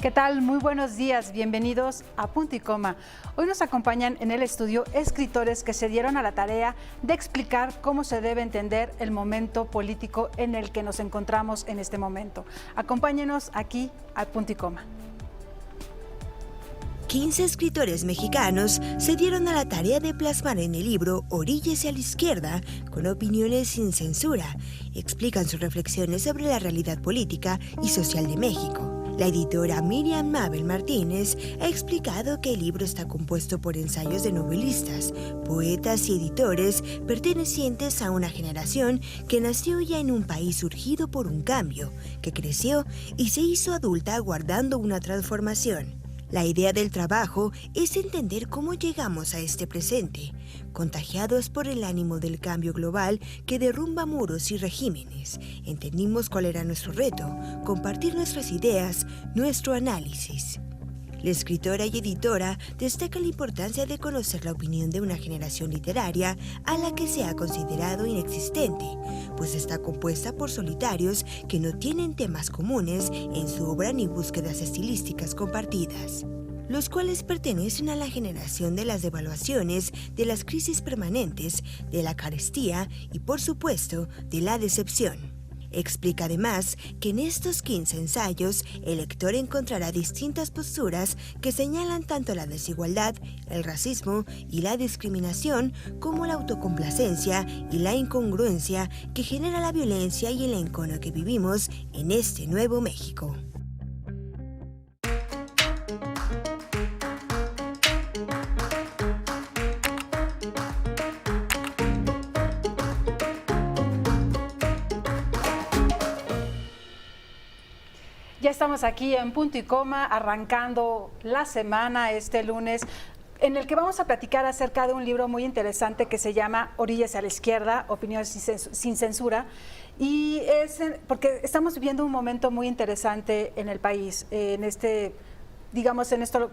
¿Qué tal? Muy buenos días, bienvenidos a Punto y Coma. Hoy nos acompañan en el estudio escritores que se dieron a la tarea de explicar cómo se debe entender el momento político en el que nos encontramos en este momento. Acompáñenos aquí a Punto y Coma. 15 escritores mexicanos se dieron a la tarea de plasmar en el libro Oríllese a la izquierda, con opiniones sin censura. Explican sus reflexiones sobre la realidad política y social de México. La editora Miriam Mabel Martínez ha explicado que el libro está compuesto por ensayos de novelistas, poetas y editores pertenecientes a una generación que nació ya en un país surgido por un cambio, que creció y se hizo adulta aguardando una transformación. La idea del trabajo es entender cómo llegamos a este presente, contagiados por el ánimo del cambio global que derrumba muros y regímenes. Entendimos cuál era nuestro reto, compartir nuestras ideas, nuestro análisis. La escritora y editora destaca la importancia de conocer la opinión de una generación literaria a la que se ha considerado inexistente, pues está compuesta por solitarios que no tienen temas comunes en su obra ni búsquedas estilísticas compartidas, los cuales pertenecen a la generación de las devaluaciones, de las crisis permanentes, de la carestía y, por supuesto, de la decepción. Explica además que en estos 15 ensayos el lector encontrará distintas posturas que señalan tanto la desigualdad, el racismo y la discriminación como la autocomplacencia y la incongruencia que genera la violencia y el encono que vivimos en este nuevo México. Ya estamos aquí en Punto y Coma, arrancando la semana este lunes, en el que vamos a platicar acerca de un libro muy interesante que se llama Oríllese a la izquierda, opiniones sin censura, y es porque estamos viviendo un momento muy interesante en el país, en esto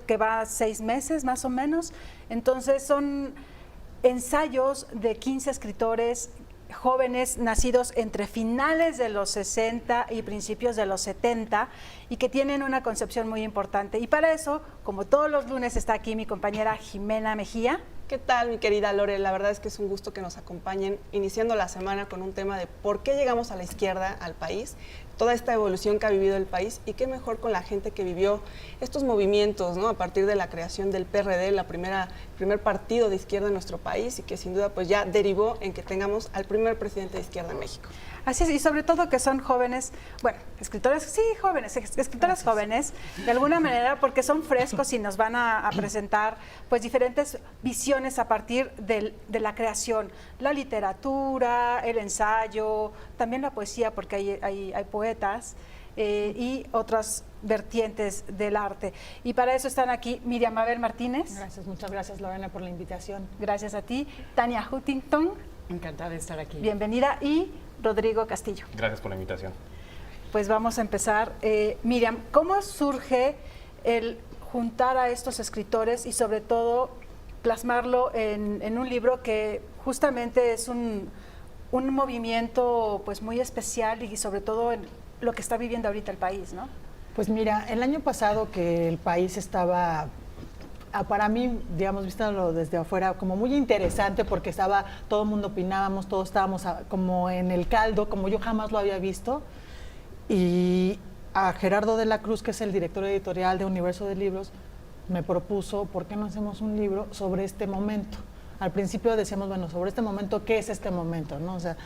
que va 6 meses más o menos. Entonces son ensayos de 15 escritores jóvenes nacidos entre finales de los 60 y principios de los 70 y que tienen una concepción muy importante. Y para eso, como todos los lunes, está aquí mi compañera Jimena Mejía. ¿Qué tal, mi querida Lore? La verdad es que es un gusto que nos acompañen iniciando la semana con un tema de por qué llegamos a la izquierda al país, toda esta evolución que ha vivido el país y qué mejor con la gente que vivió estos movimientos, ¿no? A partir de la creación del PRD, el primer partido de izquierda en nuestro país y que sin duda pues ya derivó en que tengamos al primer presidente de izquierda en México. Así es, y sobre todo que son jóvenes, bueno, escritores, sí, jóvenes, escritores jóvenes, de alguna manera, porque son frescos y nos van a presentar pues diferentes visiones a partir de la creación, la literatura, el ensayo, también la poesía, porque hay poetas y otras vertientes del arte. Y para eso están aquí Miriam Mabel Martínez. Gracias, muchas gracias, Lorena, por la invitación. Gracias a ti. Tania Huntington. Encantada de estar aquí. Bienvenida. Y Rodrigo Castillo. Gracias por la invitación. Pues vamos a empezar. Miriam, ¿cómo surge el juntar a estos escritores y sobre todo plasmarlo en un libro que justamente es un movimiento pues muy especial y sobre todo en lo que está viviendo ahorita el país, ¿no? Pues mira, el año pasado que el país estaba, para mí, digamos, viéndolo desde afuera, como muy interesante porque todo el mundo opinábamos, todos estábamos como en el caldo, como yo jamás lo había visto. Y a Gerardo de la Cruz, que es el director editorial de Universo de Libros, me propuso, ¿por qué no hacemos un libro sobre este momento? Al principio decíamos, bueno, sobre este momento, ¿qué es este momento? ¿No? O sea,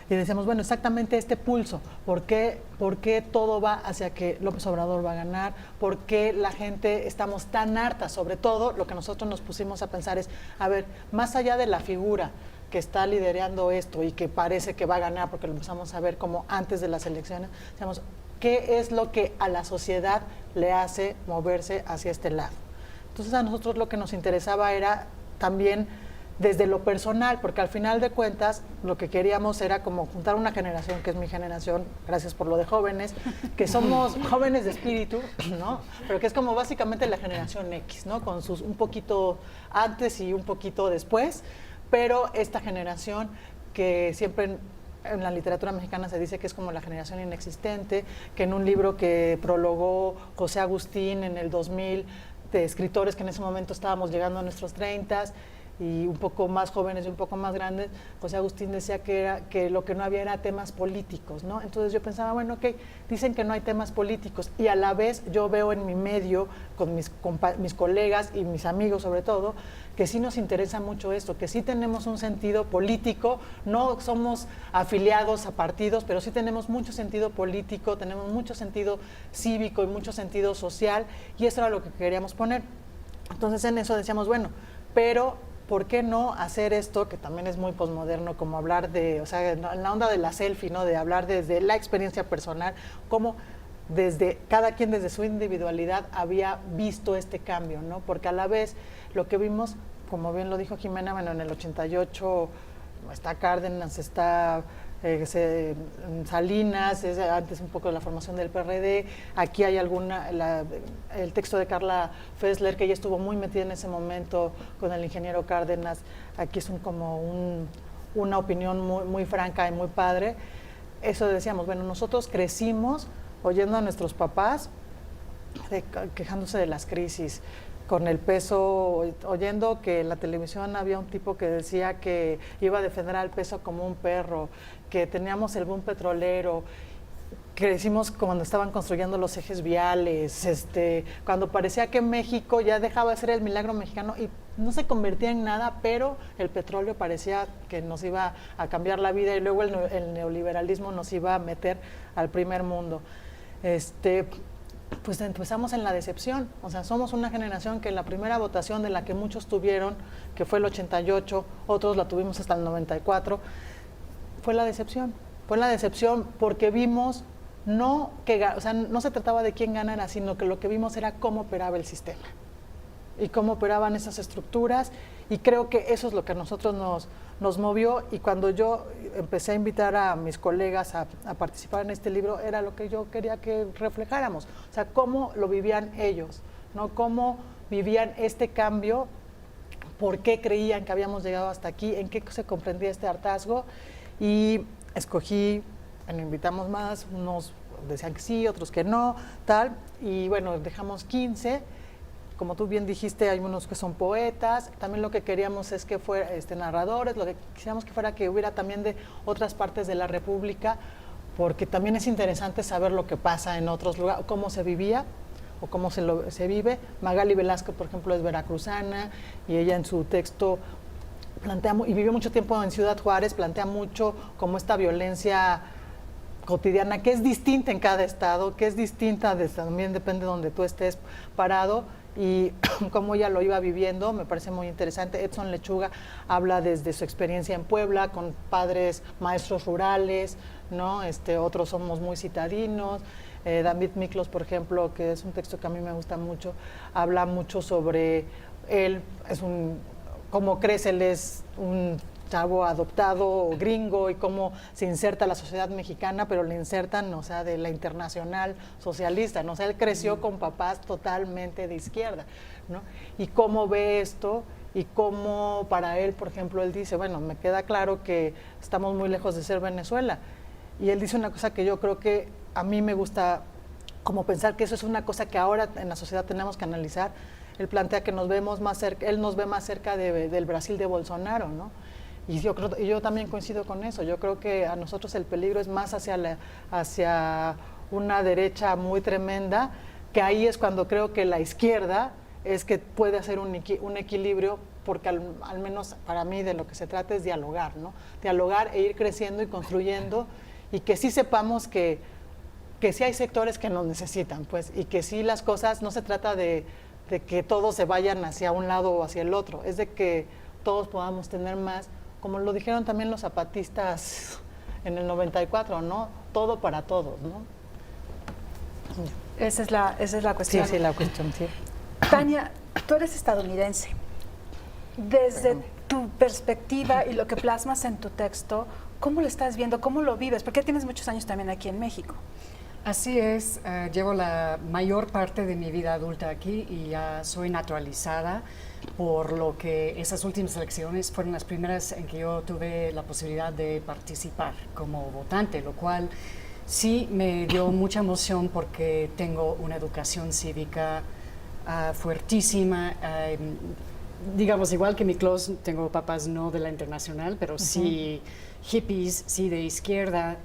y decíamos, bueno, exactamente este pulso, ¿por qué todo va hacia que López Obrador va a ganar? ¿Por qué la gente estamos tan hartas? Sobre todo, lo que nosotros nos pusimos a pensar es, a ver, más allá de la figura que está liderando esto y que parece que va a ganar, porque lo empezamos a ver como antes de las elecciones, decíamos, ¿qué es lo que a la sociedad le hace moverse hacia este lado? Entonces a nosotros lo que nos interesaba era también desde lo personal, porque al final de cuentas lo que queríamos era como juntar una generación, que es mi generación, gracias por lo de jóvenes, que somos jóvenes de espíritu, ¿no? Pero que es como básicamente la generación X, ¿no? Con sus un poquito antes y un poquito después, pero esta generación que siempre en la literatura mexicana se dice que es como la generación inexistente, que en un libro que prologó José Agustín en el 2000, de escritores que en ese momento estábamos llegando a nuestros 30s y un poco más jóvenes y un poco más grandes, José Agustín decía que lo que no había era temas políticos, ¿no? Entonces yo pensaba, bueno, ok, dicen que no hay temas políticos y a la vez yo veo en mi medio, con mis colegas y mis amigos sobre todo, que sí nos interesa mucho esto, que sí tenemos un sentido político, no somos afiliados a partidos, pero sí tenemos mucho sentido político, tenemos mucho sentido cívico y mucho sentido social, y eso era lo que queríamos poner. Entonces en eso decíamos, bueno, pero ¿por qué no hacer esto, que también es muy posmoderno, como hablar de, o sea, en la onda de la selfie, ¿no? De hablar desde la experiencia personal, cómo desde cada quien desde su individualidad había visto este cambio, ¿no? Porque a la vez lo que vimos, como bien lo dijo Jimena, bueno, en el 88 está Cárdenas, está Salinas, es antes un poco de la formación del PRD, aquí hay el texto de Carla Fessler, que ella estuvo muy metida en ese momento con el ingeniero Cárdenas, aquí es una opinión muy, muy franca y muy padre. Eso decíamos, bueno, nosotros crecimos oyendo a nuestros papás quejándose de las crisis, con el peso, oyendo que en la televisión había un tipo que decía que iba a defender al peso como un perro, que teníamos el boom petrolero, crecimos cuando estaban construyendo los ejes viales, cuando parecía que México ya dejaba de ser el milagro mexicano y no se convertía en nada, pero el petróleo parecía que nos iba a cambiar la vida y luego el neoliberalismo nos iba a meter al primer mundo. Pues empezamos en la decepción, o sea, somos una generación que en la primera votación de la que muchos tuvieron, que fue el 88, otros la tuvimos hasta el 94, fue la decepción porque vimos no se trataba de quién ganara, sino que lo que vimos era cómo operaba el sistema y cómo operaban esas estructuras, y creo que eso es lo que a nosotros nos movió, y cuando yo empecé a invitar a mis colegas a participar en este libro, era lo que yo quería que reflejáramos, o sea, cómo lo vivían ellos, ¿no? Cómo vivían este cambio, por qué creían que habíamos llegado hasta aquí, en qué se comprendía este hartazgo, y escogí, bueno, invitamos más, unos decían que sí, otros que no, tal, y bueno, dejamos 15. Como tú bien dijiste, hay unos que son poetas, también lo que queríamos es que fuera narradores, lo que quisiéramos que fuera que hubiera también de otras partes de la República, porque también es interesante saber lo que pasa en otros lugares, cómo se vivía o cómo se vive. Magali Velasco, por ejemplo, es veracruzana y ella en su texto plantea, y vivió mucho tiempo en Ciudad Juárez, plantea mucho como esta violencia cotidiana, que es distinta en cada estado, que es distinta, también depende de donde tú estés parado, y cómo ella lo iba viviendo, me parece muy interesante. Edson Lechuga habla desde su experiencia en Puebla, con padres maestros rurales, ¿no? Otros somos muy citadinos. David Miklos, por ejemplo, que es un texto que a mí me gusta mucho, habla mucho sobre él, cómo crece, él es un chavo adoptado gringo y cómo se inserta a la sociedad mexicana, pero le insertan, o sea, de la internacional socialista, ¿no? O sea, él creció con papás totalmente de izquierda, ¿no? Y cómo ve esto y cómo para él, por ejemplo, él dice, bueno, me queda claro que estamos muy lejos de ser Venezuela. Y él dice una cosa que yo creo que a mí me gusta como pensar que eso es una cosa que ahora en la sociedad tenemos que analizar. Él plantea que nos vemos más cerca, él nos ve más cerca del Brasil de Bolsonaro, ¿no? Y yo también coincido con eso. Yo creo que a nosotros el peligro es más hacia una derecha muy tremenda, que ahí es cuando creo que la izquierda es que puede hacer un equilibrio, porque al menos para mí de lo que se trata es dialogar, ¿no? Dialogar e ir creciendo y construyendo, y que sí sepamos que sí hay sectores que nos necesitan, pues, y que sí las cosas, no se trata de que todos se vayan hacia un lado o hacia el otro, es de que todos podamos tener más, como lo dijeron también los zapatistas en el 94, ¿no? Todo para todos, ¿no? Esa es la cuestión. Sí, la cuestión, sí. Tania, tú eres estadounidense. Desde tu perspectiva y lo que plasmas en tu texto, ¿cómo lo estás viendo? ¿Cómo lo vives? Porque tienes muchos años también aquí en México. Así es, llevo la mayor parte de mi vida adulta aquí y ya soy naturalizada, por lo que esas últimas elecciones fueron las primeras en que yo tuve la posibilidad de participar como votante, lo cual sí me dio mucha emoción porque tengo una educación cívica fuertísima. Digamos, igual que mi close, tengo papás no de la internacional, pero sí hippies, sí de izquierda.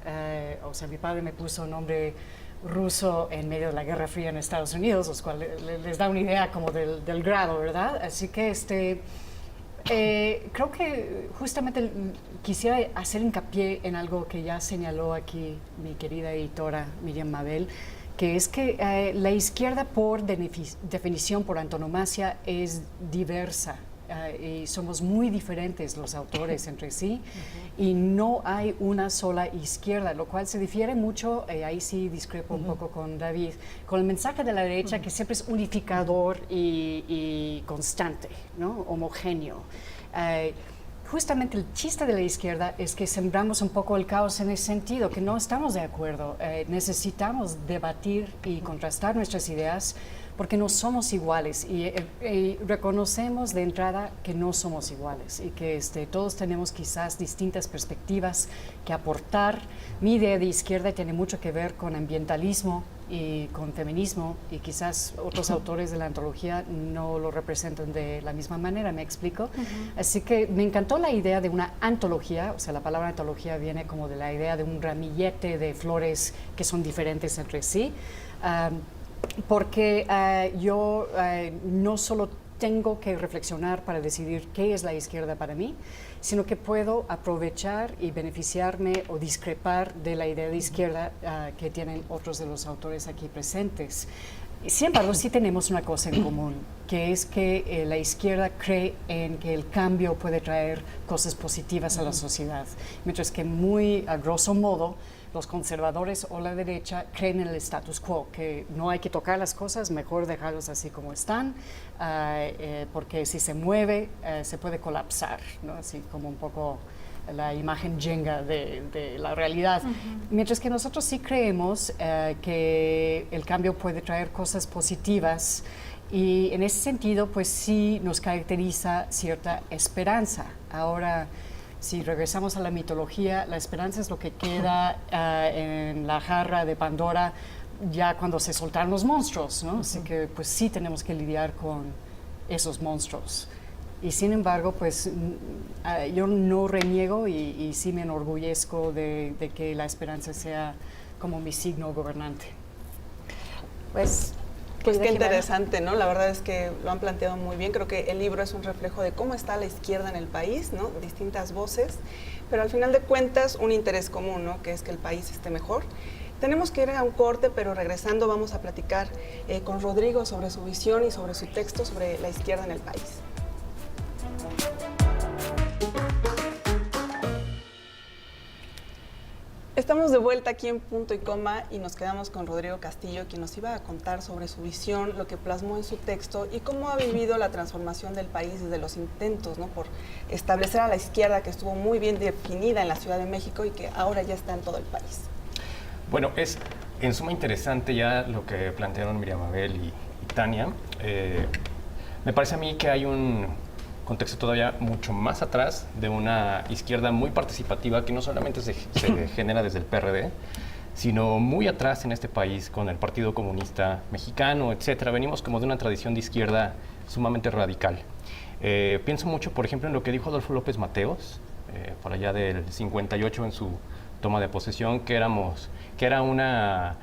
O sea, mi padre me puso nombre ruso en medio de la Guerra Fría en Estados Unidos, los cuales les da una idea como del grado, ¿verdad? Así que creo que justamente quisiera hacer hincapié en algo que ya señaló aquí mi querida editora Miriam Mabel, que es que la izquierda por definición, por antonomasia, es diversa. Y somos muy diferentes los autores entre sí y no hay una sola izquierda, lo cual se difiere mucho, ahí sí discrepo un poco con David, con el mensaje de la derecha que siempre es unificador y constante, ¿no? Homogéneo. Justamente el chiste de la izquierda es que sembramos un poco el caos en ese sentido, que no estamos de acuerdo. Necesitamos debatir y contrastar nuestras ideas porque no somos iguales y reconocemos de entrada que no somos iguales y que todos tenemos quizás distintas perspectivas que aportar. Mi idea de izquierda tiene mucho que ver con ambientalismo y con feminismo y quizás otros autores de la antología no lo representan de la misma manera, ¿me explico? Así que me encantó la idea de una antología, o sea, la palabra antología viene como de la idea de un ramillete de flores que son diferentes entre sí. Porque yo no solo tengo que reflexionar para decidir qué es la izquierda para mí, sino que puedo aprovechar y beneficiarme o discrepar de la idea de izquierda que tienen otros de los autores aquí presentes. Sin embargo, sí tenemos una cosa en común, que es que la izquierda cree en que el cambio puede traer cosas positivas a la sociedad, mientras que muy a grosso modo los conservadores o la derecha creen en el status quo, que no hay que tocar las cosas, mejor dejarlos así como están, porque si se mueve se puede colapsar, ¿no? Así como un poco la imagen Jenga de la realidad. Mientras que nosotros sí creemos que el cambio puede traer cosas positivas y en ese sentido pues sí nos caracteriza cierta esperanza. Ahora, si regresamos a la mitología, la esperanza es lo que queda en la jarra de Pandora ya cuando se soltaron los monstruos, ¿no? Así que pues sí tenemos que lidiar con esos monstruos. Y sin embargo, pues yo no reniego y sí me enorgullezco de que la esperanza sea como mi signo gobernante. Pues qué interesante, ¿no? La verdad es que lo han planteado muy bien. Creo que el libro es un reflejo de cómo está la izquierda en el país, ¿no? Distintas voces, pero al final de cuentas un interés común, ¿no? Que es que el país esté mejor. Tenemos que ir a un corte, pero regresando vamos a platicar con Rodrigo sobre su visión y sobre su texto sobre la izquierda en el país. Estamos de vuelta aquí en Punto y Coma y nos quedamos con Rodrigo Castillo, quien nos iba a contar sobre su visión, lo que plasmó en su texto y cómo ha vivido la transformación del país desde los intentos, ¿no? Por establecer a la izquierda que estuvo muy bien definida en la Ciudad de México y que ahora ya está en todo el país. Bueno, es en suma interesante ya lo que plantearon Miriam Mabel y Tania. Me parece a mí que hay un contexto todavía mucho más atrás de una izquierda muy participativa que no solamente se genera desde el PRD, sino muy atrás en este país con el Partido Comunista Mexicano, etcétera. Venimos como de una tradición de izquierda sumamente radical. Pienso mucho, por ejemplo, en lo que dijo Adolfo López Mateos, por allá del 58 en su toma de posesión, que era una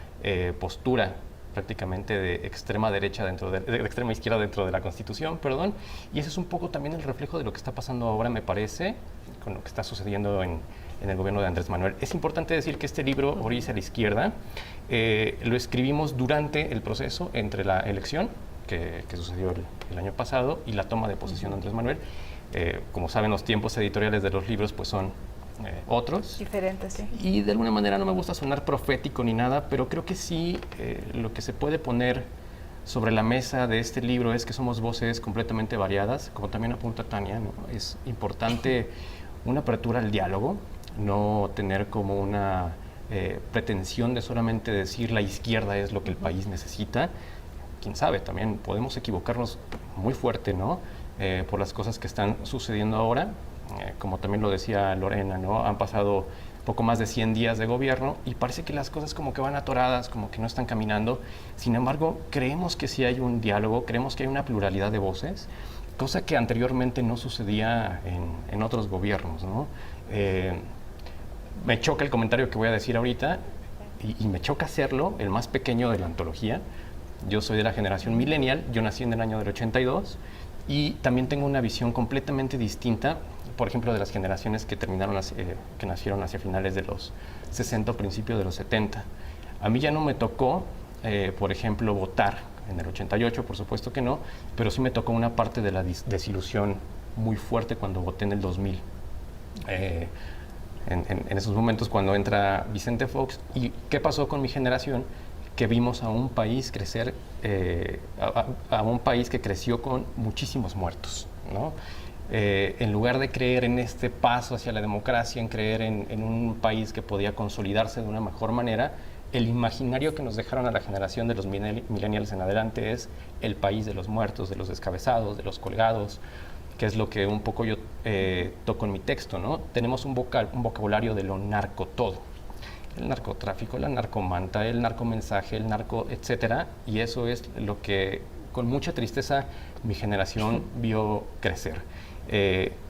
postura prácticamente de extrema derecha de extrema izquierda dentro de la Constitución, perdón, y ese es un poco también el reflejo de lo que está pasando ahora, me parece, con lo que está sucediendo en el gobierno de Andrés Manuel. Es importante decir que este libro, Orillas a la Izquierda, lo escribimos durante el proceso entre la elección, que sucedió el año pasado, y la toma de posesión de Andrés Manuel. Como saben, los tiempos editoriales de los libros pues son otros. Diferentes, sí. Y de alguna manera no me gusta sonar profético ni nada, pero creo que sí lo que se puede poner sobre la mesa de este libro es que somos voces completamente variadas, como también apunta Tania, ¿no? Es importante una apertura al diálogo, no tener como una pretensión de solamente decir la izquierda es lo que el país necesita. Quién sabe, también podemos equivocarnos muy fuerte, ¿no? Por las cosas que están sucediendo ahora. Como también lo decía Lorena, ¿no? Han pasado poco más de 100 días de gobierno y parece que las cosas como que van atoradas, como que no están caminando. Sin embargo, creemos que sí hay un diálogo, creemos que hay una pluralidad de voces, cosa que anteriormente no sucedía en otros gobiernos, ¿no? Me choca el comentario que voy a decir ahorita y me choca hacerlo, el más pequeño de la antología. Yo soy de la generación millennial, yo nací en el año del 82 y también tengo una visión completamente distinta, por ejemplo, de las generaciones que que nacieron hacia finales de los 60 o principios de los 70. A mí ya no me tocó, por ejemplo, votar en el 88, por supuesto que no, pero sí me tocó una parte de la desilusión muy fuerte cuando voté en el 2000. En esos momentos cuando entra Vicente Fox. ¿Y qué pasó con mi generación? Que vimos a un país crecer, a un país que creció con muchísimos muertos, ¿no? En lugar de creer en este paso hacia la democracia, en creer en un país que podía consolidarse de una mejor manera, el imaginario que nos dejaron a la generación de los millennials en adelante es el país de los muertos, de los descabezados, de los colgados, que es lo que un poco yo toco en mi texto, ¿no? Tenemos un vocabulario de lo narco todo. El narcotráfico, la narcomanta, el narcomensaje, el narco, etcétera, y eso es lo que con mucha tristeza mi generación vio crecer.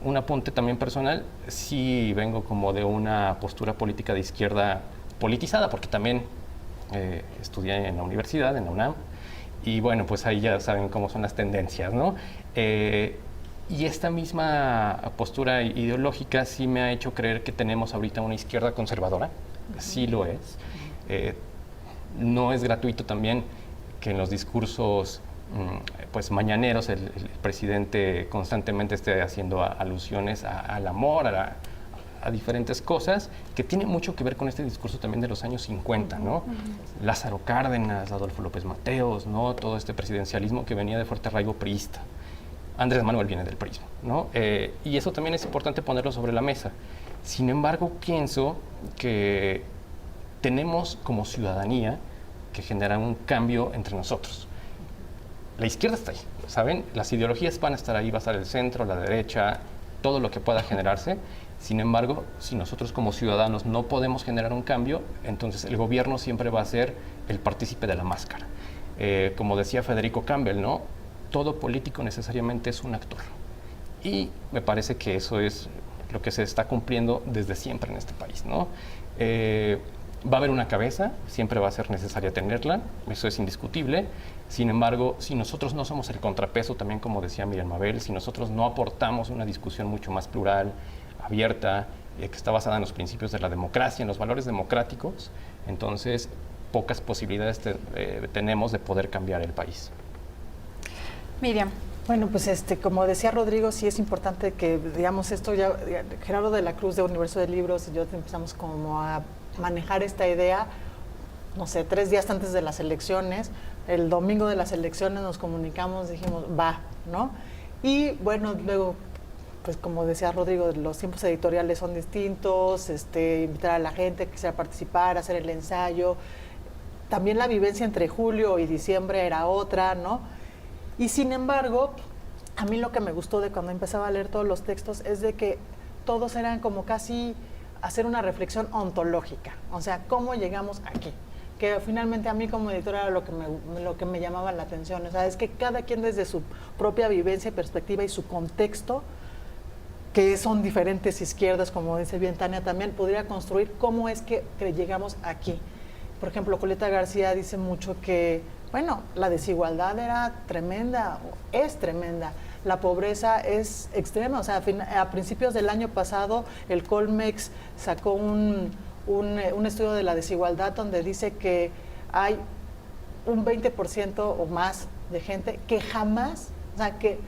Un apunte también personal, sí vengo como de una postura política de izquierda politizada, porque también estudié en la universidad, en la UNAM, y bueno, pues ahí ya saben cómo son las tendencias, ¿no? Y esta misma postura ideológica sí me ha hecho creer que tenemos ahorita una izquierda conservadora, sí lo es. No es gratuito también que en los discursos pues mañaneros el presidente constantemente esté haciendo alusiones al amor, a diferentes cosas, que tiene mucho que ver con este discurso también de los años 50, ¿no? Lázaro Cárdenas, Adolfo López Mateos, ¿no? Todo este presidencialismo que venía de fuerte arraigo priista. Andrés Manuel viene del PRI, ¿no? Y eso también es importante ponerlo sobre la mesa. Sin embargo, pienso que tenemos como ciudadanía que generar un cambio entre nosotros. La izquierda está ahí, ¿saben? Las ideologías van a estar ahí, va a estar el centro, la derecha, todo lo que pueda generarse. Sin embargo, si nosotros como ciudadanos no podemos generar un cambio, entonces el gobierno siempre va a ser el partícipe de la máscara. Como decía Federico Campbell, ¿no? Todo político necesariamente es un actor. Y me parece que eso es lo que se está cumpliendo desde siempre en este país, ¿no? Va a haber una cabeza, siempre va a ser necesaria tenerla, eso es indiscutible. Sin embargo, si nosotros no somos el contrapeso, también como decía Miriam Mabel, si nosotros no aportamos una discusión mucho más plural, abierta, que está basada en los principios de la democracia, en los valores democráticos, entonces pocas posibilidades tenemos de poder cambiar el país. Miriam. Bueno, pues como decía Rodrigo, sí es importante que, digamos, esto ya, Gerardo de la Cruz de Universo de Libros y yo empezamos como a manejar esta idea, no sé, 3 días antes de las elecciones. El domingo de las elecciones nos comunicamos, dijimos, va, ¿no? Y bueno, luego, pues como decía Rodrigo, los tiempos editoriales son distintos, invitar a la gente que quisiera participar, hacer el ensayo. También la vivencia entre julio y diciembre era otra, ¿no? Y sin embargo, a mí lo que me gustó de cuando empezaba a leer todos los textos es de que todos eran como casi hacer una reflexión ontológica, o sea, ¿cómo llegamos aquí? Que finalmente a mí como editora era lo que me llamaba la atención, o sea, es que cada quien desde su propia vivencia y perspectiva y su contexto, que son diferentes izquierdas, como dice bien Tania también, podría construir cómo es que llegamos aquí. Por ejemplo, Julieta García dice mucho que, bueno, la desigualdad era tremenda, es tremenda, la pobreza es extrema, o sea, a principios del año pasado el Colmex sacó un estudio de la desigualdad donde dice que hay un 20% o más de gente que jamás, o sea, que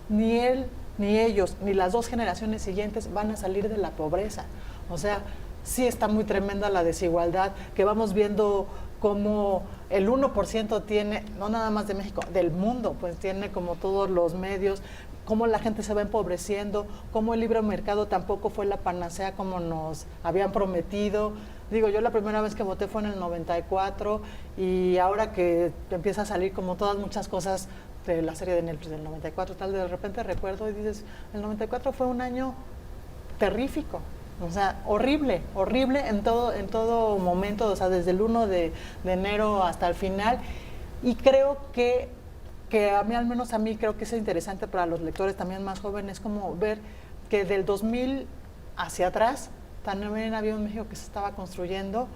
ni él, ni ellos, ni las 2 generaciones siguientes van a salir de la pobreza. O sea, sí está muy tremenda la desigualdad, que vamos viendo cómo el 1% tiene, no nada más de México, del mundo, pues tiene como todos los medios, cómo la gente se va empobreciendo, cómo el libre mercado tampoco fue la panacea como nos habían prometido. Digo, yo la primera vez que voté fue en el 94 y ahora que empieza a salir como todas muchas cosas de la serie de Netflix del 94, tal, de repente recuerdo y dices, el 94 fue un año terrífico, o sea, horrible en todo momento, o sea, desde el 1 de enero hasta el final, y creo que a mí, al menos a mí, creo que es interesante para los lectores también más jóvenes, como ver que del 2000 hacia atrás también había un México que se estaba construyendo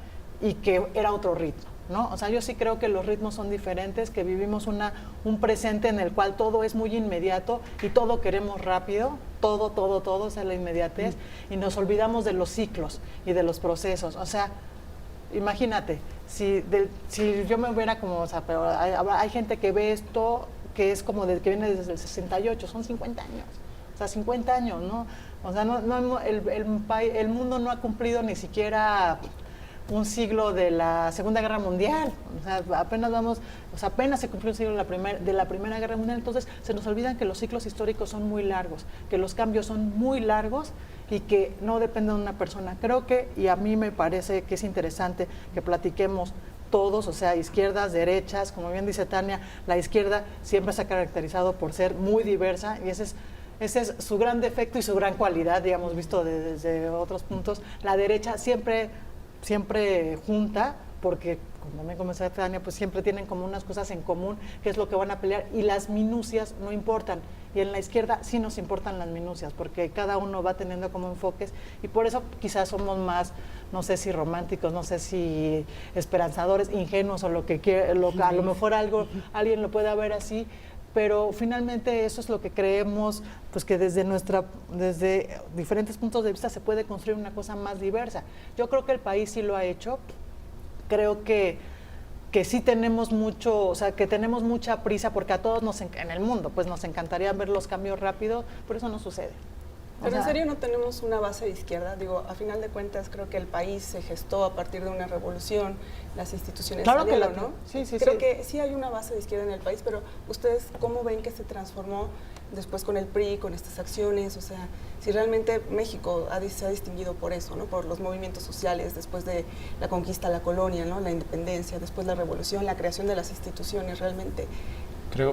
y que era otro ritmo, ¿no? O sea, yo sí creo que los ritmos son diferentes, que vivimos un presente en el cual todo es muy inmediato y todo queremos rápido, todo, o sea, la inmediatez, y nos olvidamos de los ciclos y de los procesos. O sea, imagínate, si yo me hubiera como, o sea, pero hay gente que ve esto que es como que viene desde el 68, son 50 años. O sea, 50 años, ¿no? O sea, el mundo no ha cumplido ni siquiera un siglo de la Segunda Guerra Mundial. O sea, apenas se cumplió un siglo de la Primera Guerra Mundial. Entonces, se nos olvidan que los ciclos históricos son muy largos, que los cambios son muy largos y que no dependen de una persona. Creo que, y a mí me parece que es interesante que platiquemos todos, o sea, izquierdas, derechas, como bien dice Tania, la izquierda siempre se ha caracterizado por ser muy diversa y ese es su gran defecto y su gran cualidad, digamos, visto desde otros puntos. La derecha siempre junta, porque como me comenzó Tania, pues siempre tienen como unas cosas en común, que es lo que van a pelear, y las minucias no importan. Y en la izquierda sí nos importan las minucias, porque cada uno va teniendo como enfoques, y por eso quizás somos más, no sé si románticos, no sé si esperanzadores, ingenuos, o a lo mejor alguien lo pueda ver así, pero finalmente eso es lo que creemos, pues que desde diferentes puntos de vista se puede construir una cosa más diversa. Yo creo que el país sí lo ha hecho, creo que sí tenemos mucho, o sea, que tenemos mucha prisa, porque a todos en el mundo pues nos encantaría ver los cambios rápidos, pero eso no sucede. Pero en serio no tenemos una base de izquierda. Digo, a final de cuentas creo que el país se gestó a partir de una revolución, las instituciones salieron, ¿no? Sí, creo que sí hay una base de izquierda en el país, pero ustedes ¿cómo ven que se transformó después con el PRI, con estas acciones? O sea, si realmente México se ha distinguido por eso, ¿no? Por los movimientos sociales, después de la conquista a la colonia, ¿no? La independencia, después la revolución, la creación de las instituciones, realmente.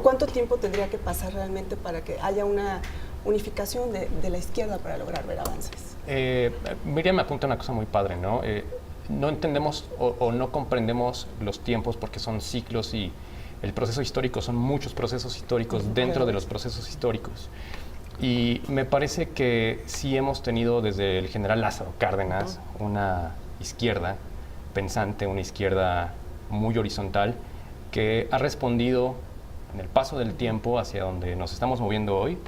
¿Cuánto tiempo tendría que pasar realmente para que haya una unificación de la izquierda para lograr ver avances? Miriam me apunta una cosa muy padre, ¿no? No entendemos o no comprendemos los tiempos porque son ciclos y el proceso histórico son muchos procesos históricos dentro de los procesos históricos. Y me parece que sí hemos tenido desde el general Lázaro Cárdenas una izquierda pensante, una izquierda muy horizontal que ha respondido en el paso del tiempo hacia donde nos estamos moviendo hoy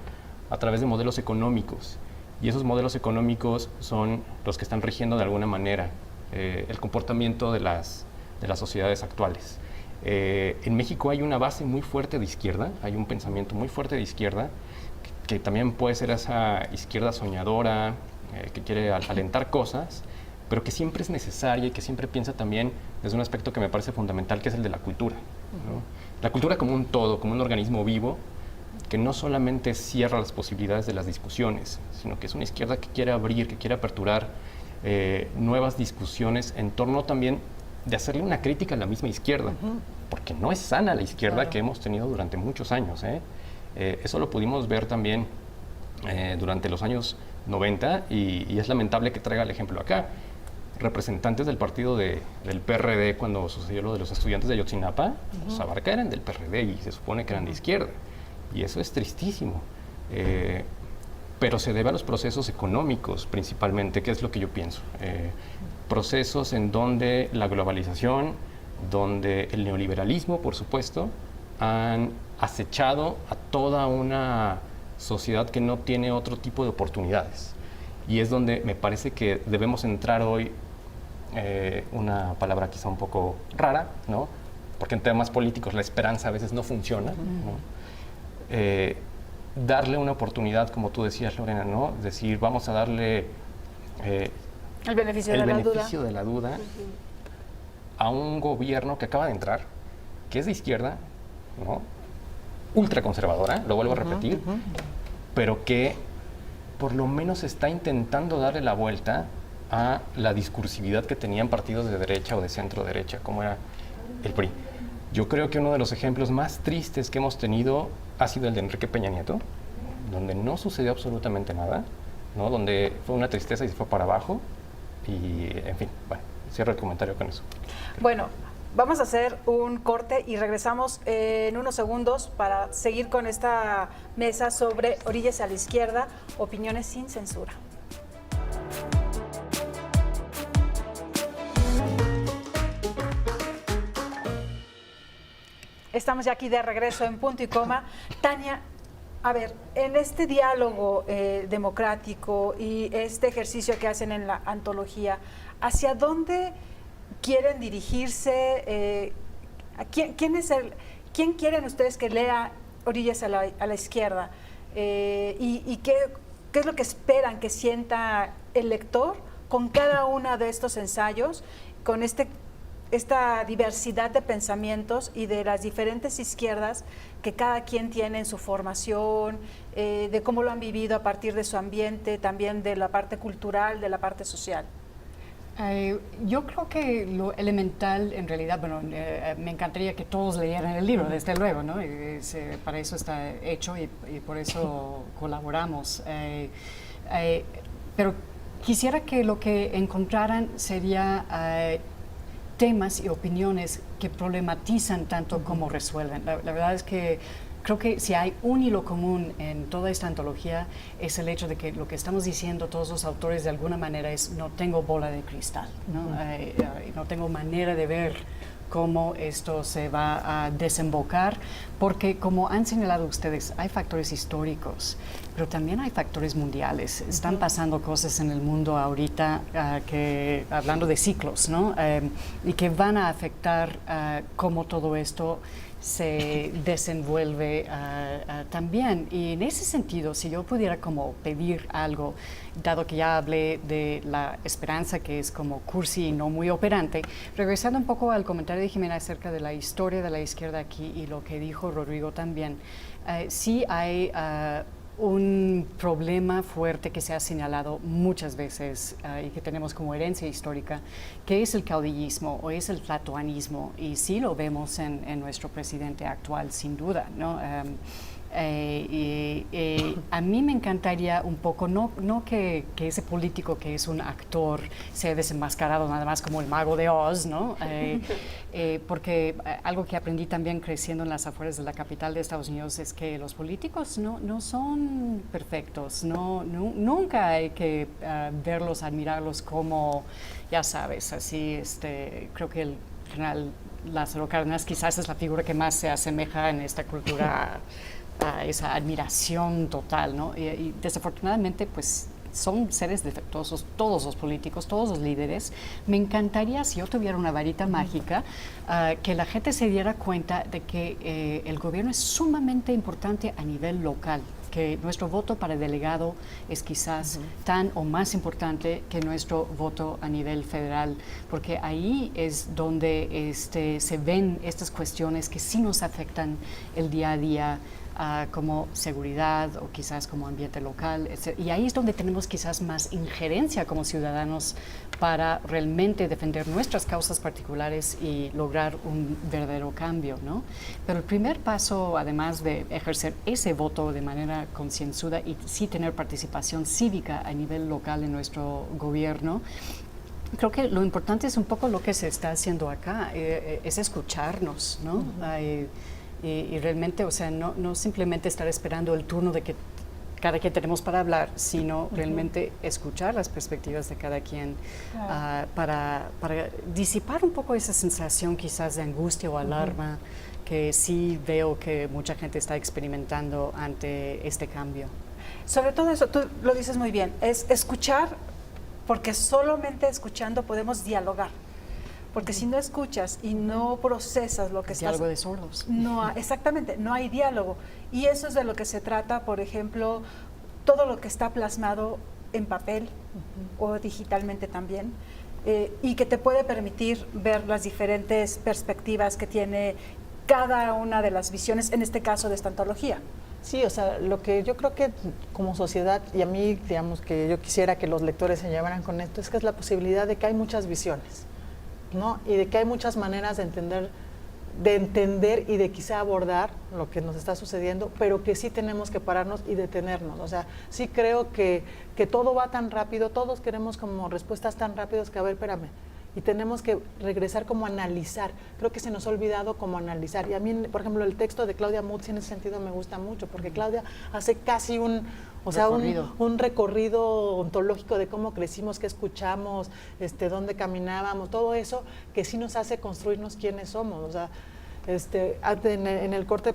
a través de modelos económicos. Y esos modelos económicos son los que están rigiendo de alguna manera el comportamiento de las sociedades actuales. En México hay una base muy fuerte de izquierda, hay un pensamiento muy fuerte de izquierda, que también puede ser esa izquierda soñadora, que quiere alentar cosas, pero que siempre es necesaria y que siempre piensa también desde un aspecto que me parece fundamental, que es el de la cultura, ¿no? La cultura como un todo, como un organismo vivo, que no solamente cierra las posibilidades de las discusiones, sino que es una izquierda que quiere abrir, que quiere aperturar nuevas discusiones en torno también de hacerle una crítica a la misma izquierda, porque no es sana la izquierda que hemos tenido durante muchos años. Eso lo pudimos ver también durante los años 90 y es lamentable que traiga el ejemplo acá. Representantes del partido del PRD cuando sucedió lo de los estudiantes de Ayotzinapa, los Abarca eran del PRD y se supone que eran de izquierda. Y eso es tristísimo. Pero se debe a los procesos económicos principalmente, que es lo que yo pienso. Procesos en donde la globalización, donde el neoliberalismo, por supuesto, han acechado a toda una sociedad que no tiene otro tipo de oportunidades. Y es donde me parece que debemos entrar hoy, una palabra quizá un poco rara, ¿no? Porque en temas políticos la esperanza a veces no funciona, ¿no? Darle una oportunidad, como tú decías, Lorena, ¿no? Es decir, vamos a darle el beneficio de la duda a un gobierno que acaba de entrar, que es de izquierda, ¿no? Ultraconservadora, lo vuelvo a repetir, pero que por lo menos está intentando darle la vuelta a la discursividad que tenían partidos de derecha o de centro derecha, como era el PRI. Yo creo que uno de los ejemplos más tristes que hemos tenido ha sido el de Enrique Peña Nieto, donde no sucedió absolutamente nada, ¿no? Donde fue una tristeza y se fue para abajo. Y, en fin, bueno, cierro el comentario con eso. Bueno, vamos a hacer un corte y regresamos en unos segundos para seguir con esta mesa sobre Orillas a la Izquierda, opiniones sin censura. Estamos ya aquí de regreso en Punto y Coma. Tania, a ver, en este diálogo democrático y este ejercicio que hacen en la antología, ¿hacia dónde quieren dirigirse? ¿Quién quieren ustedes que lea Orillas a la Izquierda? ¿Y qué es lo que esperan que sienta el lector con cada uno de estos ensayos, con esta diversidad de pensamientos y de las diferentes izquierdas que cada quien tiene en su formación, de cómo lo han vivido a partir de su ambiente, también de la parte cultural, de la parte social? Yo creo que lo elemental, en realidad, bueno, me encantaría que todos leyeran el libro, desde luego, ¿no? Para eso está hecho y por eso colaboramos. Pero quisiera que lo que encontraran sería temas y opiniones que problematizan tanto como resuelven. La verdad es que creo que si hay un hilo común en toda esta antología es el hecho de que lo que estamos diciendo todos los autores de alguna manera es no tengo bola de cristal, ¿no? No tengo manera de ver cómo esto se va a desembocar, porque como han señalado ustedes, hay factores históricos, pero también hay factores mundiales. Están pasando cosas en el mundo ahorita, hablando de ciclos, ¿no? Y que van a afectar cómo todo esto se desenvuelve también. Y en ese sentido, si yo pudiera como pedir algo, dado que ya hablé de la esperanza, que es como cursi y no muy operante, regresando un poco al comentario de Jimena acerca de la historia de la izquierda aquí y lo que dijo Rodrigo también, sí hay un problema fuerte que se ha señalado muchas veces y que tenemos como herencia histórica, que es el caudillismo o es el platoanismo, y sí lo vemos en nuestro presidente actual, sin duda, ¿no? A mí me encantaría un poco, no que ese político que es un actor sea desenmascarado nada más como el mago de Oz, ¿no? Porque algo que aprendí también creciendo en las afueras de la capital de Estados Unidos es que los políticos no son perfectos, nunca hay que verlos, admirarlos como, ya sabes, así, creo que el general Lázaro Cárdenas quizás es la figura que más se asemeja en esta cultura a esa admiración total, ¿no? Y desafortunadamente, pues, son seres defectuosos, todos los políticos, todos los líderes. Me encantaría, si yo tuviera una varita mágica, que la gente se diera cuenta de que el gobierno es sumamente importante a nivel local, que nuestro voto para delegado es quizás tan o más importante que nuestro voto a nivel federal, porque ahí es donde se ven estas cuestiones que sí nos afectan el día a día, como seguridad o quizás como ambiente local, etc. Y ahí es donde tenemos quizás más injerencia como ciudadanos para realmente defender nuestras causas particulares y lograr un verdadero cambio, ¿no? Pero el primer paso, además de ejercer ese voto de manera concienzuda y sí tener participación cívica a nivel local en nuestro gobierno, creo que lo importante es un poco lo que se está haciendo acá, es escucharnos, ¿no? Y realmente, o sea, no simplemente estar esperando el turno de que cada quien tenemos para hablar, sino realmente escuchar las perspectivas de cada quien, para disipar un poco esa sensación quizás de angustia o alarma que sí veo que mucha gente está experimentando ante este cambio. Sobre todo eso, tú lo dices muy bien, es escuchar, porque solamente escuchando podemos dialogar. Porque si no escuchas y no procesas lo que estás... Diálogo de sordos. No, exactamente, no hay diálogo. Y eso es de lo que se trata, por ejemplo, todo lo que está plasmado en papel o digitalmente también, y que te puede permitir ver las diferentes perspectivas que tiene cada una de las visiones, en este caso de esta antología. Sí, o sea, lo que yo creo que como sociedad, y a mí, digamos, que yo quisiera que los lectores se llevaran con esto, es que es la posibilidad de que hay muchas visiones, ¿no? Y de que hay muchas maneras de entender y de quizá abordar lo que nos está sucediendo, pero que sí tenemos que pararnos y detenernos. O sea, sí creo que todo va tan rápido, todos queremos como respuestas tan rápidas que, a ver, espérame, y tenemos que regresar como a analizar. Creo que se nos ha olvidado como analizar. Y a mí, por ejemplo, el texto de Claudia Mutz en ese sentido me gusta mucho, porque Claudia hace casi un recorrido ontológico de cómo crecimos, qué escuchamos, dónde caminábamos, todo eso que sí nos hace construirnos quiénes somos. O sea, en el corte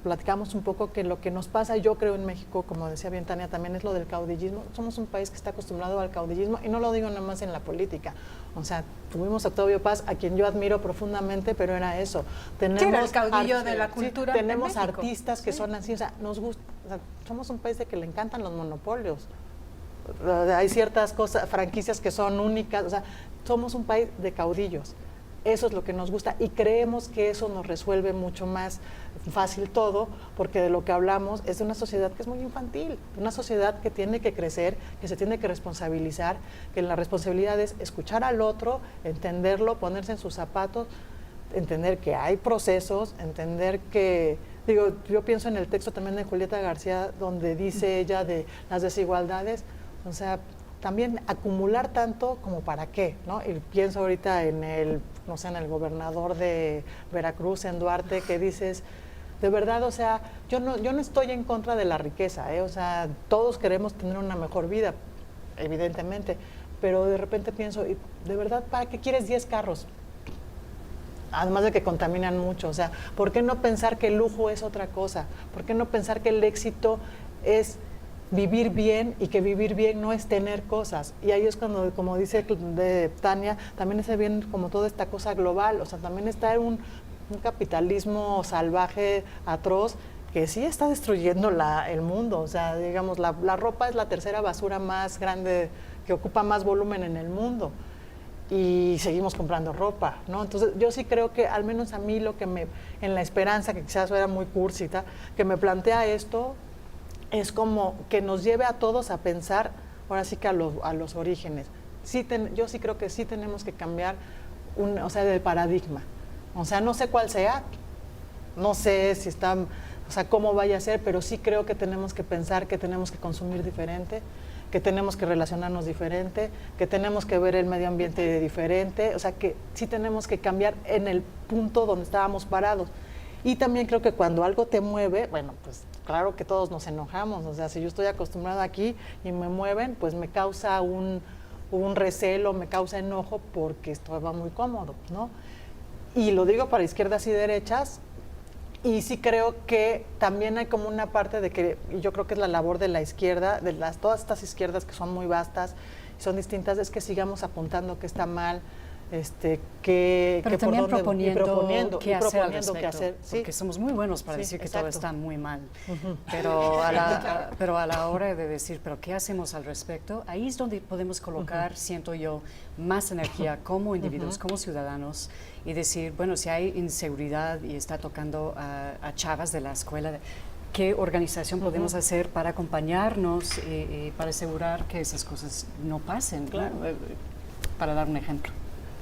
platicamos un poco que lo que nos pasa, yo creo en México, como decía bien Tania, también es lo del caudillismo. Somos un país que está acostumbrado al caudillismo, y no lo digo nada más en la política. O sea, tuvimos a Octavio Paz, a quien yo admiro profundamente, pero era eso. Tenemos era el caudillo de la cultura. Sí, tenemos artistas que son así, o sea, nos gusta, o sea, somos un país de que le encantan los monopolios. Hay ciertas cosas, franquicias que son únicas, o sea, somos un país de caudillos. Eso es lo que nos gusta y creemos que eso nos resuelve mucho más fácil todo, porque de lo que hablamos es de una sociedad que es muy infantil, una sociedad que tiene que crecer, que se tiene que responsabilizar, que la responsabilidad es escuchar al otro, entenderlo, ponerse en sus zapatos, entender que hay procesos, entender que, digo, yo pienso en el texto también de Julieta García, donde dice ella de las desigualdades, o sea, también acumular tanto como para qué, ¿no? Y pienso ahorita en el gobernador de Veracruz, en Duarte, que dices, de verdad, o sea, yo no estoy en contra de la riqueza, o sea, todos queremos tener una mejor vida, evidentemente, pero de repente pienso, ¿y de verdad para qué quieres 10 carros? Además de que contaminan mucho, o sea, ¿por qué no pensar que el lujo es otra cosa? ¿Por qué no pensar que el éxito es vivir bien y que vivir bien no es tener cosas? Y ahí es cuando, como dice de Tania, también es bien como toda esta cosa global, o sea, también está un capitalismo salvaje, atroz, que sí está destruyendo el mundo. O sea, digamos, la ropa es la tercera basura más grande, que ocupa más volumen en el mundo. Y seguimos comprando ropa, ¿no? Entonces, yo sí creo que, al menos a mí, en la esperanza, que quizás era muy cursita, que me plantea esto, es como que nos lleve a todos a pensar, ahora sí que a los orígenes. Yo sí creo que sí tenemos que cambiar, de paradigma. O sea, no sé cuál sea, no sé si cómo vaya a ser, pero sí creo que tenemos que pensar que tenemos que consumir diferente, que tenemos que relacionarnos diferente, que tenemos que ver el medio ambiente diferente, o sea, que sí tenemos que cambiar en el punto donde estábamos parados. Y también creo que cuando algo te mueve, bueno, pues claro que todos nos enojamos, o sea, si yo estoy acostumbrada aquí y me mueven, pues me causa un recelo, me causa enojo porque estaba muy cómodo, ¿no? Y lo digo para izquierdas y derechas, y sí creo que también hay como una parte de que, y yo creo que es la labor de la izquierda, todas estas izquierdas que son muy vastas y son distintas, es que sigamos apuntando que está mal, pero también proponiendo qué hacer al respecto, ¿sí? Porque somos muy buenos para decir que exacto. todo está muy mal, pero a la hora de decir, pero ¿qué hacemos al respecto? Ahí es donde podemos colocar, siento yo, más energía como individuos, como ciudadanos, y decir, bueno, si hay inseguridad y está tocando a chavas de la escuela, ¿qué organización podemos hacer para acompañarnos y para asegurar que esas cosas no pasen? Claro. Para dar un ejemplo.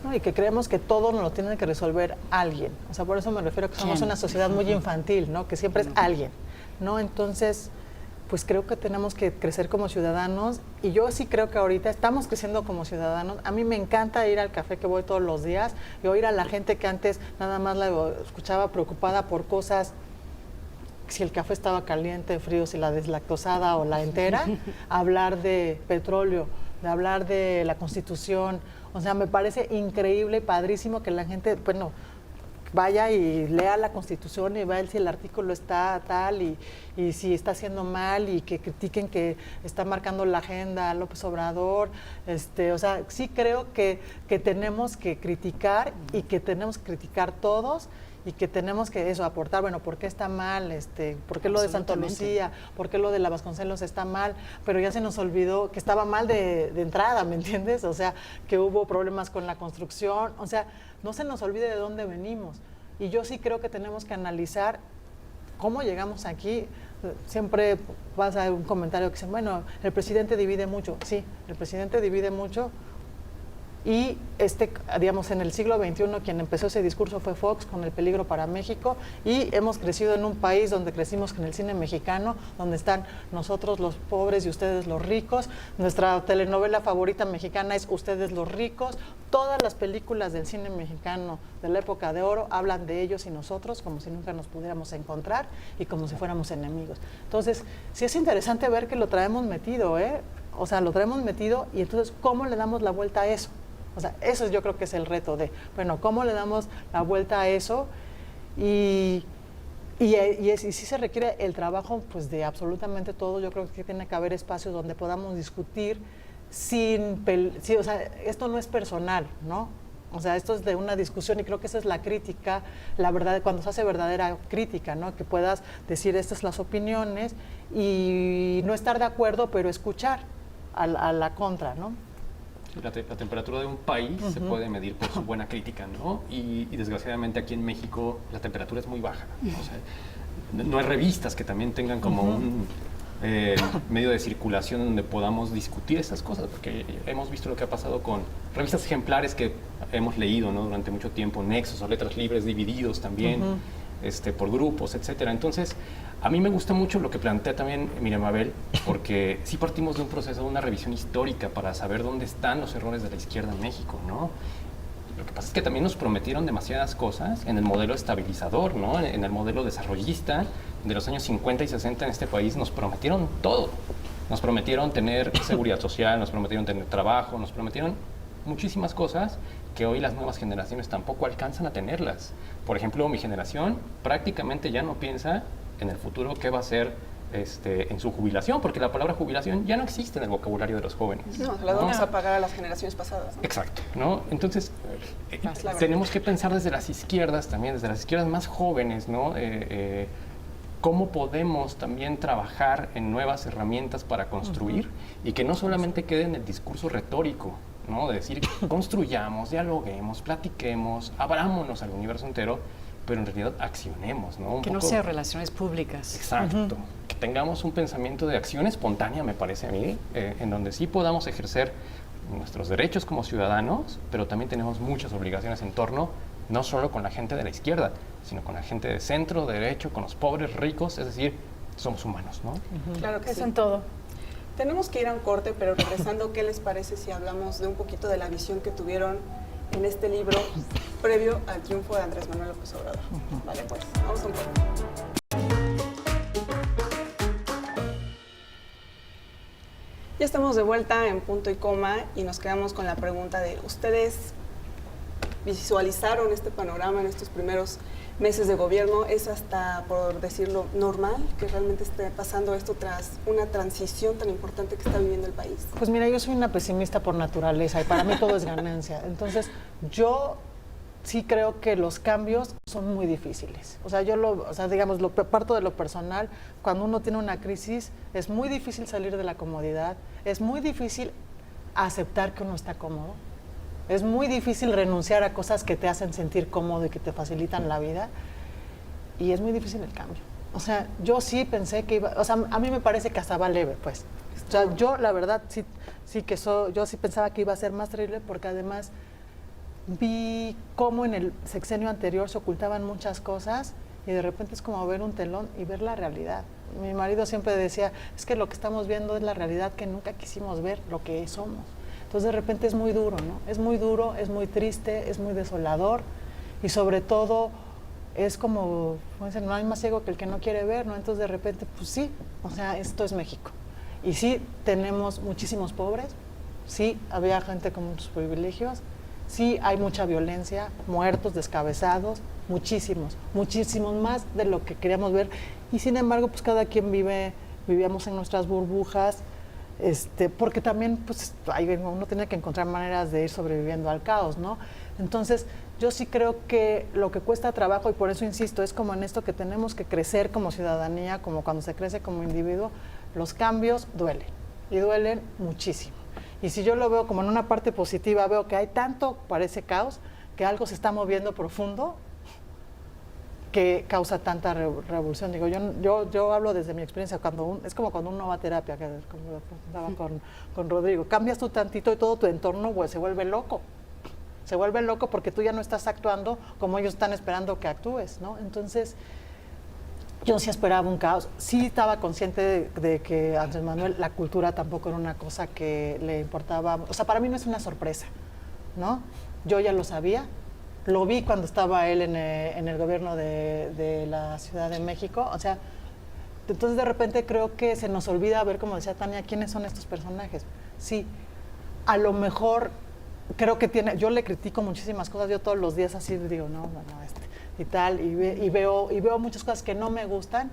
No, y que creemos que todo nos lo tiene que resolver alguien. O sea, por eso me refiero a que somos una sociedad muy infantil, ¿no? Que siempre es alguien, ¿no? Entonces, pues creo que tenemos que crecer como ciudadanos, y yo sí creo que ahorita estamos creciendo como ciudadanos. A mí me encanta ir al café que voy todos los días y oír a la gente que antes nada más la escuchaba preocupada por cosas, si el café estaba caliente, frío, si la deslactosada o la entera, hablar de petróleo, de hablar de la Constitución. O sea, me parece increíble y padrísimo que la gente, bueno, vaya y lea la Constitución y vea si el artículo está tal y si está haciendo mal, y que critiquen que está marcando la agenda López Obrador. O sea, sí creo que tenemos que criticar, y que tenemos que criticar todos, y que tenemos que aportar, bueno, ¿por qué está mal? ¿Por qué lo de Santa Lucía? ¿Por qué lo de la Vasconcelos está mal? Pero ya se nos olvidó que estaba mal de entrada, ¿me entiendes? O sea, que hubo problemas con la construcción, o sea, no se nos olvide de dónde venimos. Y yo sí creo que tenemos que analizar cómo llegamos aquí, Siempre pasa un comentario que dice, bueno, el presidente divide mucho. Sí, el presidente divide mucho. Y digamos, en el siglo XXI quien empezó ese discurso fue Fox con El peligro para México, y hemos crecido en un país donde crecimos en el cine mexicano, donde están nosotros los pobres y ustedes los ricos. Nuestra telenovela favorita mexicana es Ustedes los ricos. Todas las películas del cine mexicano de la época de oro hablan de ellos y nosotros como si nunca nos pudiéramos encontrar y como si fuéramos enemigos. Entonces, sí es interesante ver que lo traemos metido, O sea, lo traemos metido, y entonces, ¿cómo le damos la vuelta a eso? O sea, eso yo creo que es el reto de, bueno, ¿cómo le damos la vuelta a eso? Y sí se requiere el trabajo, pues, de absolutamente todo. Yo creo que tiene que haber espacios donde podamos discutir o sea, esto no es personal, ¿no? O sea, esto es de una discusión, y creo que esa es la crítica, la verdad, cuando se hace verdadera crítica, ¿no? Que puedas decir estas las opiniones y no estar de acuerdo, pero escuchar a la contra, ¿no? La temperatura de un país se puede medir por su buena crítica, ¿no? Y desgraciadamente aquí en México la temperatura es muy baja. O sea, no hay revistas que también tengan como un medio de circulación donde podamos discutir esas cosas, porque hemos visto lo que ha pasado con revistas ejemplares que hemos leído, ¿no? Durante mucho tiempo, Nexos o Letras Libres divididos también, por grupos, etcétera. Entonces, a mí me gusta mucho lo que plantea también Miriam Mabel, porque sí partimos de un proceso, de una revisión histórica para saber dónde están los errores de la izquierda en México, ¿no? Lo que pasa es que también nos prometieron demasiadas cosas en el modelo estabilizador, ¿no? En el modelo desarrollista de los años 50 y 60 en este país nos prometieron todo. Nos prometieron tener seguridad social, nos prometieron tener trabajo, nos prometieron muchísimas cosas que hoy las nuevas generaciones tampoco alcanzan a tenerlas. Por ejemplo, mi generación prácticamente ya no piensa en el futuro qué va a ser en su jubilación, porque la palabra jubilación ya no existe en el vocabulario de los jóvenes. No, la vamos a pagar a las generaciones pasadas, ¿no? Exacto, ¿no? Entonces, tenemos que pensar desde las izquierdas también, desde las izquierdas más jóvenes, ¿no? Cómo podemos también trabajar en nuevas herramientas para construir y que no solamente quede en el discurso retórico, ¿no? De decir, construyamos, dialoguemos, platiquemos, abrámonos al universo entero, pero en realidad accionemos, ¿no? Que no sea relaciones públicas. Exacto. Que tengamos un pensamiento de acción espontánea, me parece a mí, en donde sí podamos ejercer nuestros derechos como ciudadanos, pero también tenemos muchas obligaciones en torno, no solo con la gente de la izquierda, sino con la gente de centro, de derecho, con los pobres, ricos, es decir, somos humanos, ¿no? Claro que Eso sí. en todo. Tenemos que ir a un corte, pero regresando, ¿qué les parece si hablamos de un poquito de la visión que tuvieron en este libro previo al triunfo de Andrés Manuel López Obrador? Vale, pues, vamos a un corte. Ya estamos de vuelta en Punto y Coma y nos quedamos con la pregunta de ¿ustedes visualizaron este panorama en estos primeros meses de gobierno? ¿Es hasta, por decirlo, normal que realmente esté pasando esto tras una transición tan importante que está viviendo el país? Pues mira, yo soy una pesimista por naturaleza y para mí todo es ganancia. Entonces, yo sí creo que los cambios son muy difíciles. O sea, digamos, parto de lo personal. Cuando uno tiene una crisis, es muy difícil salir de la comodidad, es muy difícil aceptar que uno está cómodo, es muy difícil renunciar a cosas que te hacen sentir cómodo y que te facilitan la vida, y es muy difícil el cambio. O sea, yo sí pensé que iba, o sea, a mí me parece que hasta va leve, pues. O sea, yo la verdad yo sí pensaba que iba a ser más terrible, porque además vi cómo en el sexenio anterior se ocultaban muchas cosas y de repente es como ver un telón y ver la realidad. Mi marido siempre decía, es que lo que estamos viendo es la realidad que nunca quisimos ver, lo que somos. Entonces de repente es muy duro, ¿no? Es muy duro, es muy triste, es muy desolador y sobre todo es como dicen, no hay más ciego que el que no quiere ver, ¿no? Entonces de repente, pues sí, o sea, esto es México. Y sí tenemos muchísimos pobres, sí había gente con muchos privilegios, sí hay mucha violencia, muertos, descabezados, muchísimos más de lo que queríamos ver. Y sin embargo, pues cada quien vivíamos en nuestras burbujas, porque también pues uno tiene que encontrar maneras de ir sobreviviendo al caos, ¿no? Entonces, yo sí creo que lo que cuesta trabajo, y por eso insisto, es como en esto que tenemos que crecer como ciudadanía, como cuando se crece como individuo, los cambios duelen, y duelen muchísimo. Y si yo lo veo como en una parte positiva, veo que hay tanto, parece caos, que algo se está moviendo profundo, que causa tanta revolución. Digo, yo hablo desde mi experiencia, es como cuando uno va a terapia, como lo comentaba con Rodrigo, cambias tú tantito y todo tu entorno se vuelve loco. Se vuelve loco porque tú ya no estás actuando como ellos están esperando que actúes, ¿no? Entonces, yo sí esperaba un caos. Sí estaba consciente de que Andrés Manuel, la cultura tampoco era una cosa que le importaba. O sea, para mí no es una sorpresa, ¿no? Yo ya lo sabía. Lo vi cuando estaba él en el gobierno de la Ciudad de México. O sea, entonces de repente creo que se nos olvida ver, como decía Tania, quiénes son estos personajes. Sí, a lo mejor creo que yo le critico muchísimas cosas. Yo todos los días así digo, no, y tal, y veo muchas cosas que no me gustan,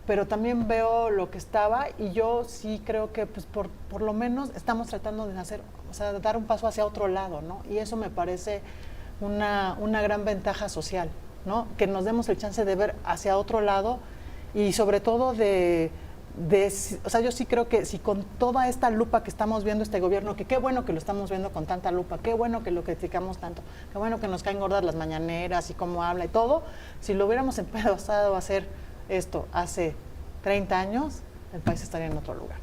pero también veo lo que estaba, y yo sí creo que pues por lo menos estamos tratando de dar un paso hacia otro lado, ¿no? Y eso me parece una gran ventaja social, ¿no? Que nos demos el chance de ver hacia otro lado, y sobre todo o sea, yo sí creo que si con toda esta lupa que estamos viendo este gobierno, que qué bueno que lo estamos viendo con tanta lupa, qué bueno que lo criticamos tanto, qué bueno que nos caen gordas las mañaneras y cómo habla y todo, si lo hubiéramos empezado a hacer esto hace 30 años, el país estaría en otro lugar.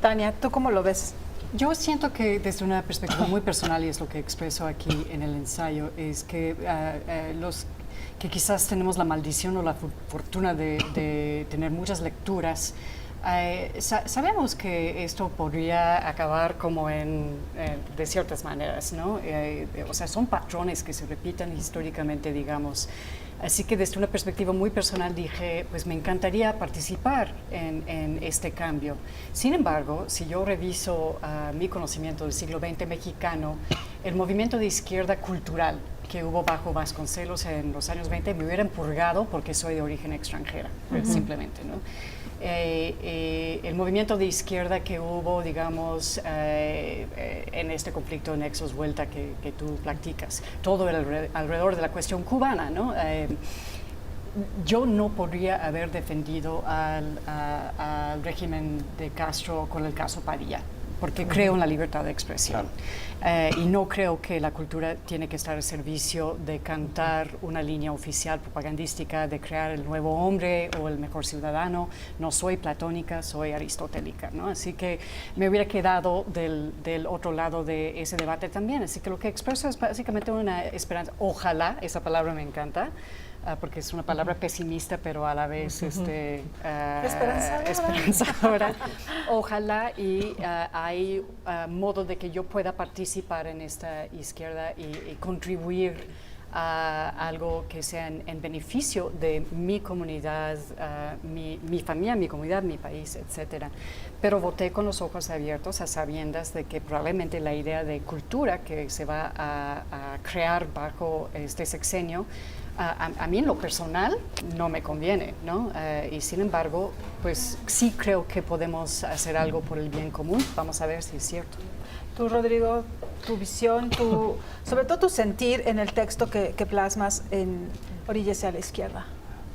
Tania, ¿tú cómo lo ves? Yo siento que desde una perspectiva muy personal, y es lo que expreso aquí en el ensayo, es que los que quizás tenemos la maldición o la fortuna de tener muchas lecturas, sabemos que esto podría acabar como de ciertas maneras, ¿no? O sea, son patrones que se repiten históricamente, digamos. Así que desde una perspectiva muy personal dije, pues me encantaría participar en este cambio. Sin embargo, si yo reviso mi conocimiento del siglo XX mexicano, el movimiento de izquierda cultural que hubo bajo Vasconcelos en los años 20 me hubieran purgado porque soy de origen extranjera, simplemente, ¿no? El movimiento de izquierda que hubo, digamos, en este conflicto Nexos Vuelta que tú practicas, todo alrededor de la cuestión cubana, ¿no? Yo no podría haber defendido al régimen de Castro con el caso Padilla, porque creo en la libertad de expresión. Y no creo que la cultura tiene que estar al servicio de cantar una línea oficial propagandística, de crear el nuevo hombre o el mejor ciudadano. No soy platónica, soy aristotélica, ¿no? Así que me hubiera quedado del otro lado de ese debate también. Así que lo que expreso es básicamente una esperanza. Ojalá, esa palabra me encanta, porque es una palabra pesimista, pero a la vez esperanzadora. Ojalá y hay modo de que yo pueda participar en esta izquierda y contribuir a algo que sea en beneficio de mi comunidad, mi familia, mi comunidad, mi país, etcétera. Pero voté con los ojos abiertos, a sabiendas de que probablemente la idea de cultura que se va a crear bajo este sexenio, a mí en lo personal no me conviene, ¿no? Y sin embargo, pues sí creo que podemos hacer algo por el bien común. Vamos a ver si es cierto. Tú, Rodrigo, tu visión, sobre todo tu sentir en el texto que plasmas en Oríllese a la izquierda.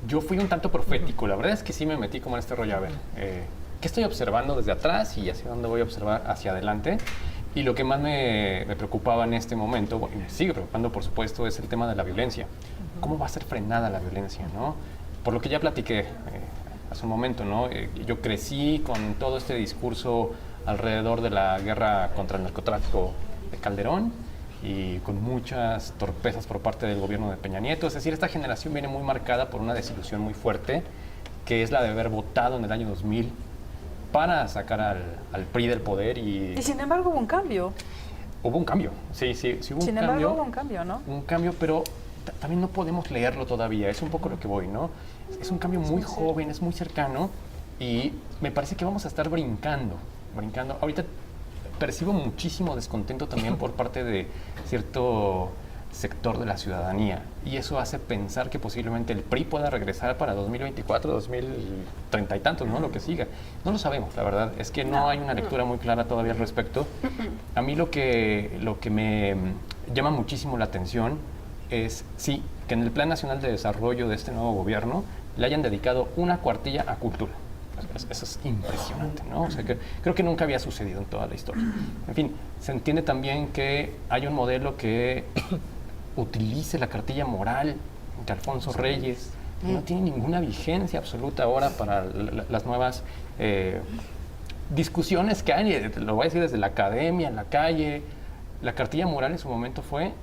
Yo fui un tanto profético, la verdad es que sí me metí como en este rollo, a ver, ¿qué estoy observando desde atrás y hacia dónde voy a observar hacia adelante? Y lo que más me preocupaba en este momento, y me sigue preocupando por supuesto, es el tema de la violencia. ¿Cómo va a ser frenada la violencia, no? Por lo que ya platiqué hace un momento, ¿no? Yo crecí con todo este discurso alrededor de la guerra contra el narcotráfico de Calderón y con muchas torpezas por parte del gobierno de Peña Nieto. Es decir, esta generación viene muy marcada por una desilusión muy fuerte, que es la de haber votado en el año 2000 para sacar al PRI del poder y sin embargo hubo un cambio. Hubo un cambio, sí hubo un cambio. Sin embargo hubo un cambio, ¿no? Un cambio, pero también no podemos leerlo todavía, es un poco lo que voy, ¿no? Es un cambio muy joven, es muy cercano y me parece que vamos a estar brincando. Ahorita percibo muchísimo descontento también por parte de cierto sector de la ciudadanía y eso hace pensar que posiblemente el PRI pueda regresar para 2024, 2030 y tantos, ¿no? Lo que siga. No lo sabemos, la verdad, es que no hay una lectura muy clara todavía al respecto. A mí lo que me llama muchísimo la atención es, sí, que en el Plan Nacional de Desarrollo de este nuevo gobierno le hayan dedicado una cuartilla a cultura. Eso es impresionante, ¿no? O sea, que creo que nunca había sucedido en toda la historia. En fin, se entiende también que hay un modelo que utilice la cartilla moral de Alfonso Reyes, no tiene ninguna vigencia absoluta ahora para las nuevas discusiones que hay, lo voy a decir desde la academia, en la calle. La cartilla moral en su momento fue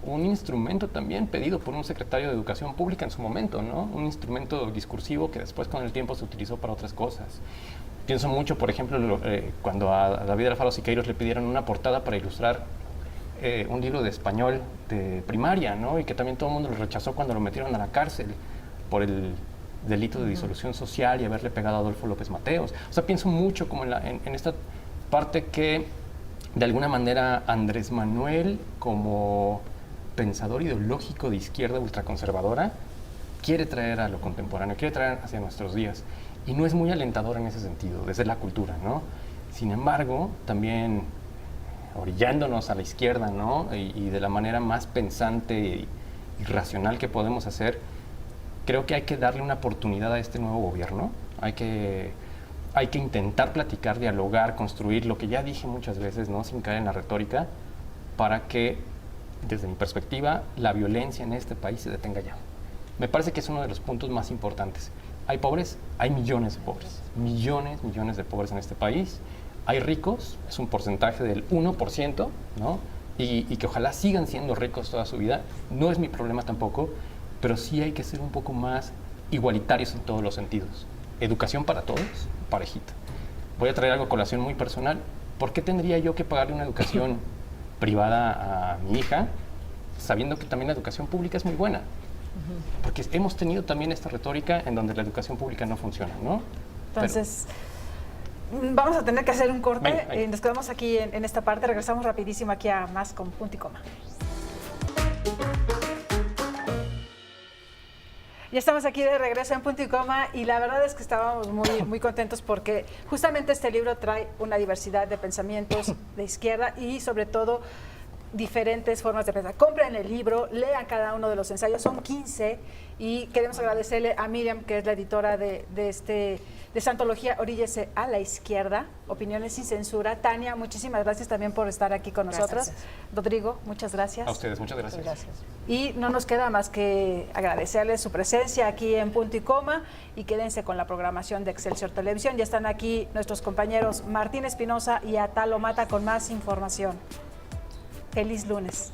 un instrumento también pedido por un secretario de Educación Pública en su momento, ¿no? Un instrumento discursivo que después con el tiempo se utilizó para otras cosas. Pienso mucho, por ejemplo, cuando a David Alfaro Siqueiros le pidieron una portada para ilustrar un libro de español de primaria, ¿no? Y que también todo el mundo lo rechazó cuando lo metieron a la cárcel por el delito de disolución social y haberle pegado a Adolfo López Mateos. O sea, pienso mucho como en esta parte que, de alguna manera, Andrés Manuel, como pensador ideológico de izquierda ultraconservadora, quiere traer a lo contemporáneo, quiere traer hacia nuestros días. Y no es muy alentador en ese sentido, desde la cultura, ¿no? Sin embargo, también orillándonos a la izquierda, ¿no? Y de la manera más pensante y racional que podemos hacer, creo que hay que darle una oportunidad a este nuevo gobierno. Hay que intentar platicar, dialogar, construir lo que ya dije muchas veces, ¿no? Sin caer en la retórica, para que, desde mi perspectiva, la violencia en este país se detenga ya. Me parece que es uno de los puntos más importantes. Hay pobres, hay millones de pobres, millones de pobres en este país. Hay ricos, es un porcentaje del 1%, ¿no? Y que ojalá sigan siendo ricos toda su vida. No es mi problema tampoco, pero sí hay que ser un poco más igualitarios en todos los sentidos. Educación para todos, parejita. Voy a traer algo a colación muy personal. ¿Por qué tendría yo que pagarle una educación privada a mi hija, sabiendo que también la educación pública es muy buena? Porque hemos tenido también esta retórica en donde la educación pública no funciona, ¿no? Entonces, vamos a tener que hacer un corte. Venga. Nos quedamos aquí en esta parte. Regresamos rapidísimo aquí a Más con Punto y Coma. Ya estamos aquí de regreso en Punto y Coma y la verdad es que estábamos muy contentos porque justamente este libro trae una diversidad de pensamientos de izquierda y sobre todo diferentes formas de pensar. Compren el libro, lean cada uno de los ensayos, son 15 y queremos agradecerle a Miriam, que es la editora de esta antología Oríllese a la Izquierda, Opiniones sin Censura. Tania, muchísimas gracias también por estar aquí con nosotros. Rodrigo, muchas gracias. A ustedes, muchas gracias. Y no nos queda más que agradecerles su presencia aquí en Punto y Coma y quédense con la programación de Excelsior Televisión. Ya están aquí nuestros compañeros Martín Espinosa y Atalo Mata con más información. Feliz lunes.